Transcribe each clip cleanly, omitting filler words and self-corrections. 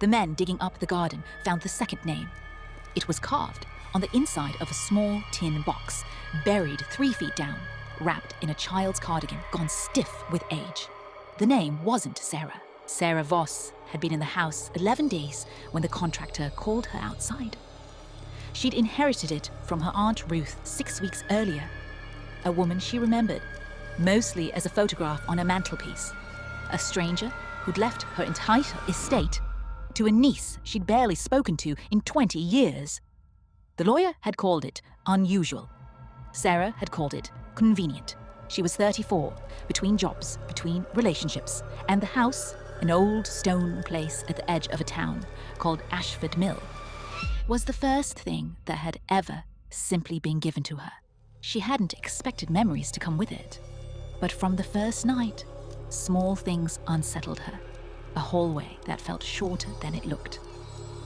The men digging up the garden found the second name. It was carved on the inside of a small tin box, buried 3 feet down, wrapped in a child's cardigan gone stiff with age. The name wasn't Sarah. Sarah Voss had been in the house 11 days when the contractor called her outside. She'd inherited it from her Aunt Ruth 6 weeks earlier, a woman she remembered, mostly as a photograph on a mantelpiece, a stranger who'd left her entire estate to a niece she'd barely spoken to in 20 years. The lawyer had called it unusual. Sarah had called it convenient. She was 34, between jobs, between relationships, and the house, an old stone place at the edge of a town called Ashford Mill, was the first thing that had ever simply been given to her. She hadn't expected memories to come with it. But from the first night, small things unsettled her. A hallway that felt shorter than it looked.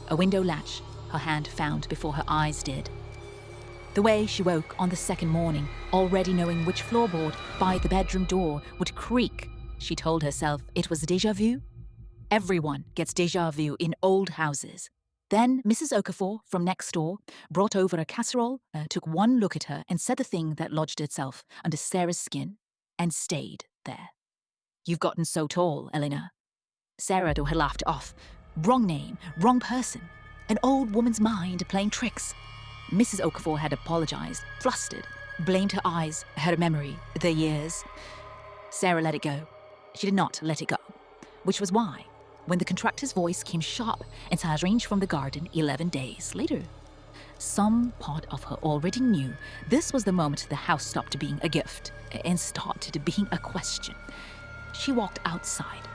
A window latch her hand found before her eyes did. The way she woke on the second morning, already knowing which floorboard by the bedroom door would creak, she told herself it was déjà vu. Everyone gets déjà vu in old houses. Then Mrs. Okafor from next door brought over a casserole, took one look at her and said the thing that lodged itself under Sarah's skin and stayed there. "You've gotten so tall, Elena." Sarah, though, had laughed it off. Wrong name, wrong person. An old woman's mind playing tricks. Mrs. Okafor had apologized, flustered, blamed her eyes, her memory, the years. Sarah let it go. She did not let it go, which was why, when the contractor's voice came sharp and range from the garden 11 days later, some part of her already knew this was the moment the house stopped being a gift and started being a question. She walked outside.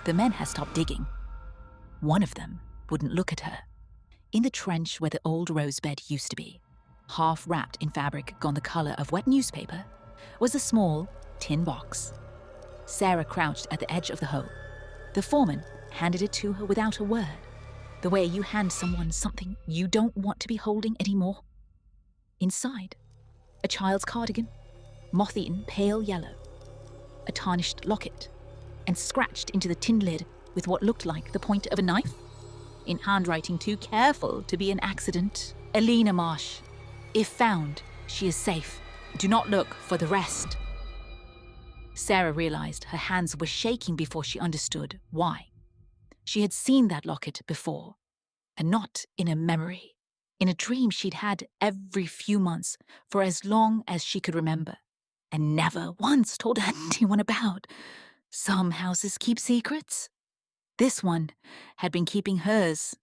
The men had stopped digging. One of them wouldn't look at her. In the trench where the old rose bed used to be, half wrapped in fabric gone the color of wet newspaper, was a small tin box. Sarah crouched at the edge of the hole. The foreman handed it to her without a word, the way you hand someone something you don't want to be holding anymore. Inside, a child's cardigan, moth-eaten pale yellow, a tarnished locket, and scratched into the tin lid with what looked like the point of a knife, in handwriting too careful to be an accident. "Elena Marsh. If found, she is safe. Do not look for the rest." Sarah realized her hands were shaking before she understood why. She had seen that locket before, and not in a memory, in a dream she'd had every few months for as long as she could remember, and never once told anyone about. Some houses keep secrets. This one had been keeping hers